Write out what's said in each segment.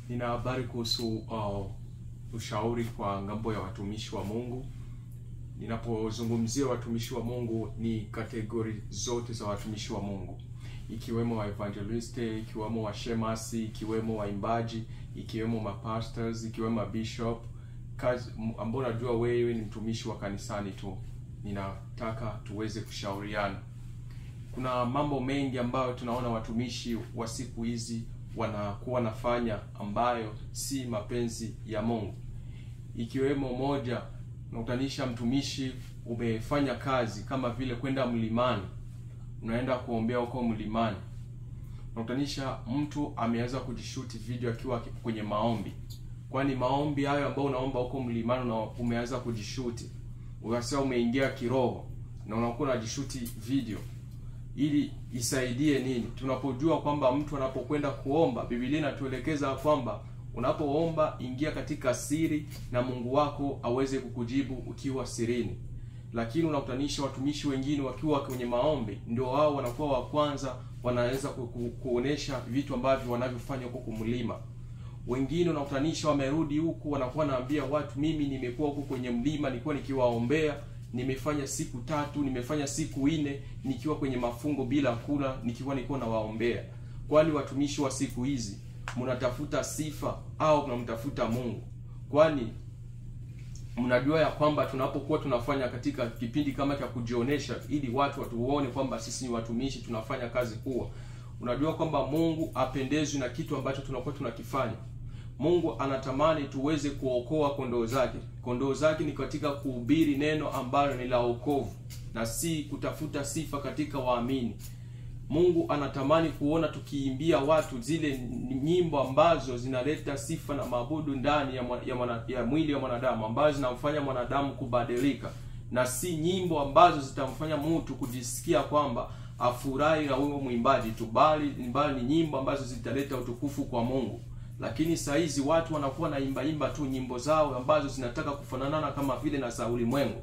Nina habari kuhusu ushauri kwa ngambo ya watumishi wa Mungu. Ninapozungumzia watumishi wa Mungu ni kategori zote za watumishi wa Mungu, ikiwemo wa evangeliste, ikiwemo wa shemasi, ikiwemo waimbaji, ikiwemo mapastors, ikiwemo bishop. Kazi ambao najua wewe ni mtumishi wa kanisani tu, ninataka tuweze kushauriana. Kuna mambo mengi ambayo tunaona watumishi wa siku hizi wanakuwa nafanya ambayo si mapenzi ya Mungu. Ikiwemo moja, unakutanisha mtumishi umefanya kazi kama vile kwenda mlimani, unaenda kuombea huko mlimani. Unakutanisha mtu ameanza kujishuti video akiwa kwenye maombi. Kwani maombi hayo ambayo unaomba huko mlimani na umeanza kujishuti, unasema umeingia kiroho na unakuwa unajishuti video. Ili isaidie nini? Tunapojua kwamba mtu anapokwenda kuomba, Biblia inatuelekeza kwamba unapoomba ingia katika siri na Mungu wako aweze kukujibu ukiwa sirini. Lakini unakutanisha watumishi wengine wakiwa kwenye maombi ndio wao wanakuwa wa kwanza wanaweza kuonesha vitu ambavyo wanavyofanya huko kumlima. Wengine unakutanisha wamerudi huku wanakuwa naambia watu, mimi nimekuwa huko kwenye mlima nilikuwa nikiwaombea, nimefanya siku 3, nimefanya siku 4 nikiwa kwenye mafungo bila kula, nilikuwa nawaombea. Kwani watumishi wa siku hizi mnatafuta sifa au mnamtafuta Mungu? Kwani mnajua ya kwamba tunapokuwa tunafanya katika kipindi kama cha kujionesha ili watu watuone kwamba sisi ni watumishi tunafanya kazi kubwa, unajua kwamba Mungu apendezwi na kitu ambacho tunakuwa tunakifanya. Mungu anatamani tuweze kuokoa kondoo zake. Kondoo zake ni katika kuhubiri neno ambalo ni la wokovu na si kutafuta sifa katika waamini. Mungu anatamani kuona tukiimbia watu zile nyimbo ambazo zinaleta sifa na maabudu ndani ya mwili wa mwanadamu, ambazo zinamfanya mwanadamu kubadilika, na si nyimbo ambazo zitamfanya mtu kujisikia kwamba afurahi na huyo mwimbaji tu, bali ni nyimbo ambazo zitaleta utukufu kwa Mungu. Lakini saa hizi watu wanakuwa na imba tu nyimbo zao ambazo zinataka kufanana kama vile na za ulimwengu.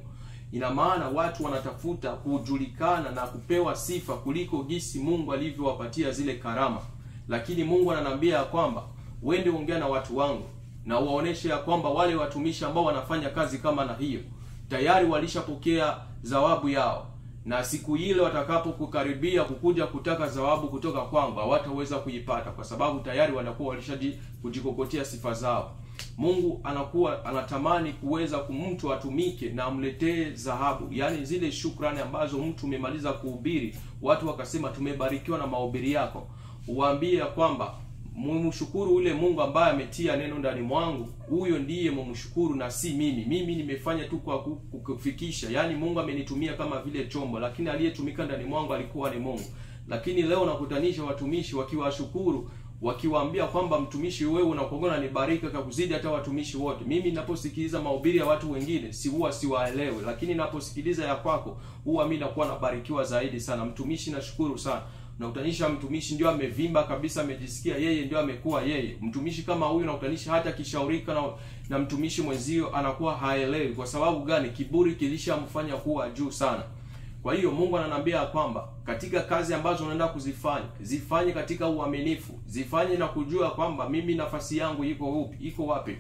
Ina maana watu wanatafuta kujulikana na kupewa sifa kuliko gisi Mungu alivyowapatia zile karama. Lakini Mungu ananiambia kwamba wende ongea na watu wangu na waoneshe ya kwamba wale watumishi ambao wanafanya kazi kama na hiyo tayari walishapokea zawabu yao, na siku ile watakapokukaribia kukuja kutaka zawabu kutoka kwangu hawataweza kuipata, kwa sababu tayari wanakuwa walishajikokotea sifa zao. Mungu anatamani kuweza kumtu atumike na amletee dhahabu, yani zile shukrani ambazo mtu umemaliza kuhubiri, watu wakasema tumebarikiwa na mahubiri yako. Uwaambie kwamba mumshukuru ule Mungu ambaye ametia neno ndani mwangu, huyo ndiye mumshukuru na si mimi. Mimi nimefanya tu kwa kufikisha, yani Mungu amenitumia kama vile chombo, lakini aliyetumika ndani mwangu alikuwa ni Mungu. Lakini leo nakutanisha watumishi wakiwashukuru, wakiwaambia kwamba mtumishi wewe unakuona ni baraka kwa kuzidi hata watumishi wote. Mimi ninaposikiliza mahubiri ya watu wengine siwaelewe, lakini ninaposikiliza ya kwako huwa mimi nakuwa nabarikiwa zaidi sana. Mtumishi nashukuru sana. Unakutanisha mtumishi ndio amevimba kabisa, amejisikia yeye ndio amekuwa yeye. Mtumishi kama huyu unakutanisha hata kishaurika na mtumishi mwenzio anakuwa haelewi. Kwa sababu gani? Kiburi kilishamfanya kuwa juu sana. Kwa hiyo Mungu ananiambia kwamba katika kazi ambazo unaenda kuzifanya, zifanye katika uaminifu, zifanye na kujua kwamba mimi nafasi yangu iko wapi.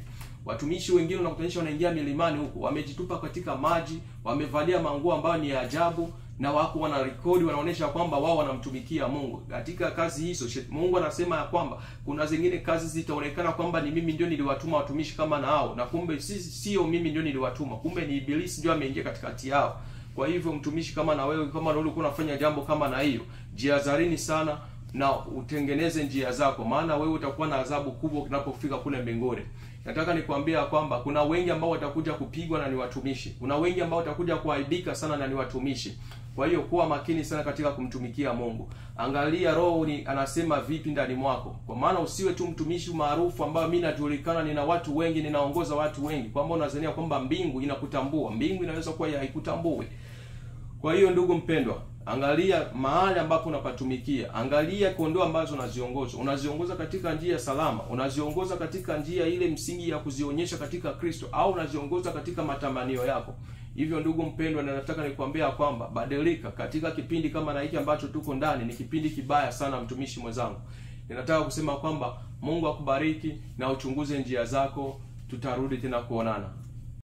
Watumishi wengine unakutanisha wanaingia milimani huko, wamejitupa katika maji, wamevalia manguo ambayo ni ajabu, na wako wana record wanaonesha kwamba wao wanamtumikia Mungu. Katika kazi hizo Mungu anasema ya kwamba kuna zingine kazi zitaonekana kwamba ni mimi ndio niliwatuma watumishi kama na hao, na kumbe sio mimi ndio niliwatuma, kumbe ni ibilisi ndio ameingia katikati yao. Kwa hivyo mtumishi kama na wewe, kama ulikuwa unafanya jambo kama na hiyo, jihadharini sana na utengeneze njia zako, maana wewe utakuwa na adhabu kubwa unapofika kule mbinguni. Nataka nikwambia kwamba kuna wengi ambao watakuja kupigwa na ni watumishi. Kuna wengi ambao watakuja kuaibika sana na ni watumishi. Kwa hiyo kuwa makini sana katika kumtumikia Mungu. Angalia roho anasema vipi ndani mwako. Kwa maana usiwe tu mtumishi maarufu ambao mimi najulikana, nina watu wengi, ninaongoza watu wengi, kwamba unazania kwamba mbingu inakutambua. Mbingu inaweza kuwa haikutambui. Kwa hiyo ndugu mpendwa, angalia mahali ambapo unapatumikia. Angalia kondoo ambazo unaziongoza. Unaziongoza katika njia salama? Unaziongoza katika njia ile msingi ya kuzionyesha katika Kristo, au unaziongoza katika matamanio yako? Hivyo ndugu mpendwa, na nataka nikwambia kwamba badilika katika kipindi kama na hiki ambacho tuko ndani. Ni kipindi kibaya sana mtumishi mwenzangu. Ninataka kusema kwamba Mungu akubariki na uchunguze njia zako. Tutarudi tena kuonana.